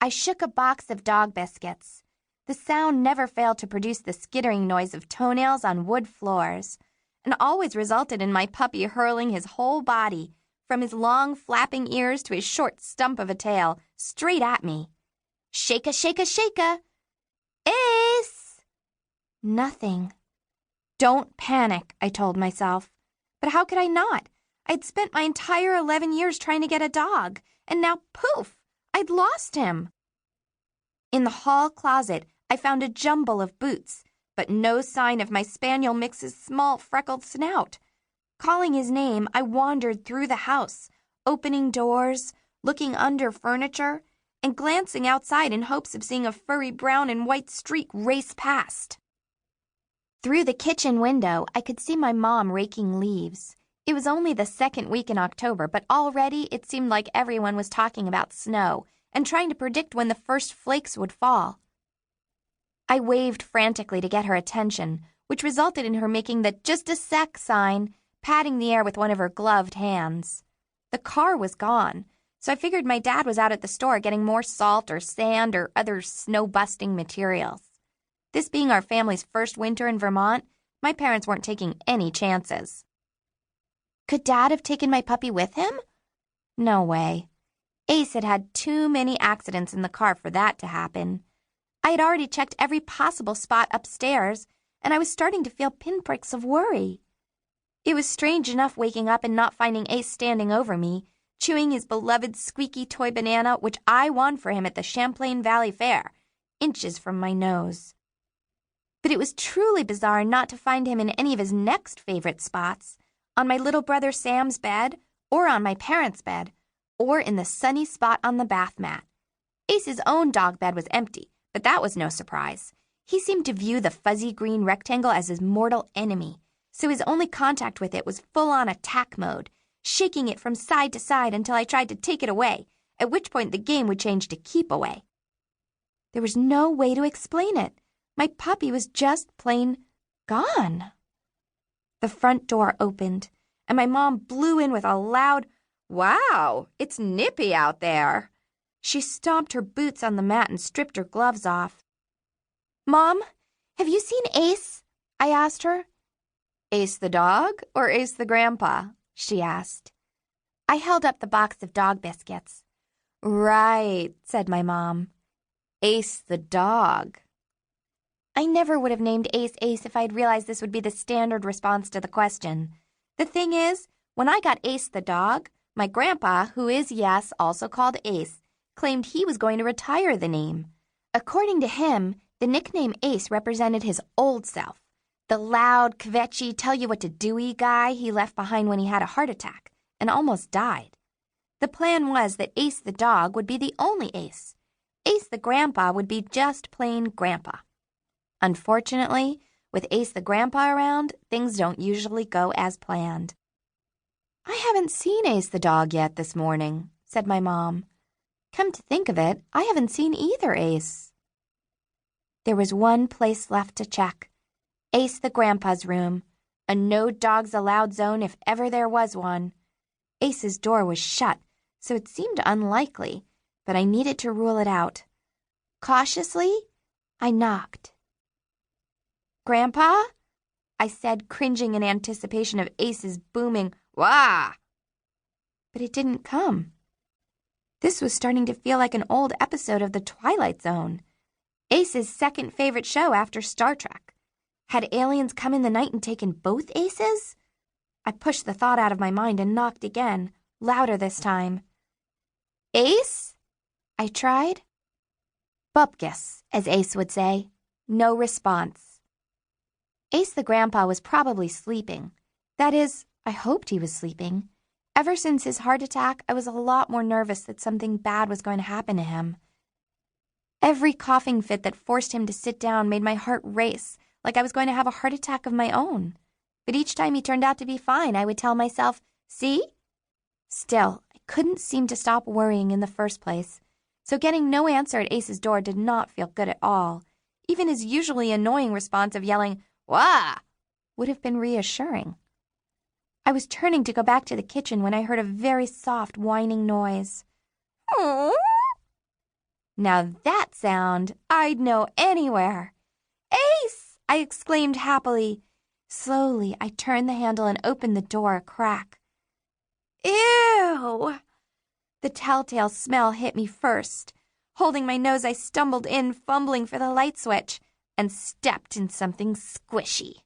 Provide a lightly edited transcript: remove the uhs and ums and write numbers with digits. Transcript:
I shook a box of dog biscuits. The sound never failed to produce the skittering noise of toenails on wood floors, and always resulted in my puppy hurling his whole body, from his long flapping ears to his short stump of a tail, straight at me. Shake-a, shake-a, shake-a. Ace! Nothing. Don't panic, I told myself. But how could I not? I'd spent my entire 11 years trying to get a dog, and now, poof, I'd lost him. In the hall closet, I found a jumble of boots, but no sign of my spaniel Mix's small freckled snout. Calling his name, I wandered through the house, opening doors, looking under furniture, and glancing outside in hopes of seeing a furry brown and white streak race past. Through the kitchen window, I could see my mom raking leaves. It was only the second week in October, but already it seemed like everyone was talking about snow and trying to predict when the first flakes would fall. I waved frantically to get her attention, which resulted in her making the "just a sec" sign, patting the air with one of her gloved hands. The car was gone, so I figured my dad was out at the store getting more salt or sand or other snow-busting materials. This being our family's first winter in Vermont, my parents weren't taking any chances. Could Dad have taken my puppy with him? No way. Ace had had too many accidents in the car for that to happen. I had already checked every possible spot upstairs, and I was starting to feel pinpricks of worry. It was strange enough waking up and not finding Ace standing over me, chewing his beloved squeaky toy banana, which I won for him at the Champlain Valley Fair, inches from my nose. But it was truly bizarre not to find him in any of his next favorite spots, on my little brother Sam's bed, or on my parents' bed, or in the sunny spot on the bath mat. Ace's own dog bed was empty, but that was no surprise. He seemed to view the fuzzy green rectangle as his mortal enemy, so his only contact with it was full-on attack mode, shaking it from side to side until I tried to take it away, at which point the game would change to keep away. There was no way to explain it. My puppy was just plain gone. The front door opened, and my mom blew in with a loud, "Wow, it's nippy out there." She stomped her boots on the mat and stripped her gloves off. "Mom, have you seen Ace?" I asked her. "Ace the dog or Ace the grandpa?" she asked. I held up the box of dog biscuits. "Right," said my mom. "Ace the dog." I never would have named Ace Ace if I'd realized this would be the standard response to the question. The thing is, when I got Ace the dog, my grandpa, who is, yes, also called Ace, claimed he was going to retire the name. According to him, the nickname Ace represented his old self, the loud, kvetchy, tell-you-what-to-do-y guy he left behind when he had a heart attack and almost died. The plan was that Ace the dog would be the only Ace. Ace the grandpa would be just plain grandpa. Unfortunately, with Ace the grandpa around, things don't usually go as planned. "I haven't seen Ace the dog yet this morning," said my mom. "Come to think of it, I haven't seen either Ace." There was one place left to check. Ace the grandpa's room, a no-dogs-allowed zone if ever there was one. Ace's door was shut, so it seemed unlikely, but I needed to rule it out. Cautiously, I knocked. "Grandpa?" I said, cringing in anticipation of Ace's booming, "Wah!" But it didn't come. This was starting to feel like an old episode of The Twilight Zone, Ace's second favorite show after Star Trek. Had aliens come in the night and taken both Aces? I pushed the thought out of my mind and knocked again, louder this time. "Ace?" I tried. Bupkis, as Ace would say. No response. Ace the grandpa was probably sleeping. That is, I hoped he was sleeping. Ever since his heart attack, I was a lot more nervous that something bad was going to happen to him. Every coughing fit that forced him to sit down made my heart race, like I was going to have a heart attack of my own. But each time he turned out to be fine, I would tell myself, "See?" Still, I couldn't seem to stop worrying in the first place, so getting no answer at Ace's door did not feel good at all. Even his usually annoying response of yelling, "Wah!" would have been reassuring. I was turning to go back to the kitchen when I heard a very soft, whining noise. Now that sound I'd know anywhere. Ace! I exclaimed happily. Slowly, I turned the handle and opened the door a crack. Ew! The telltale smell hit me first. Holding my nose, I stumbled in, fumbling for the light switch, and stepped in something squishy.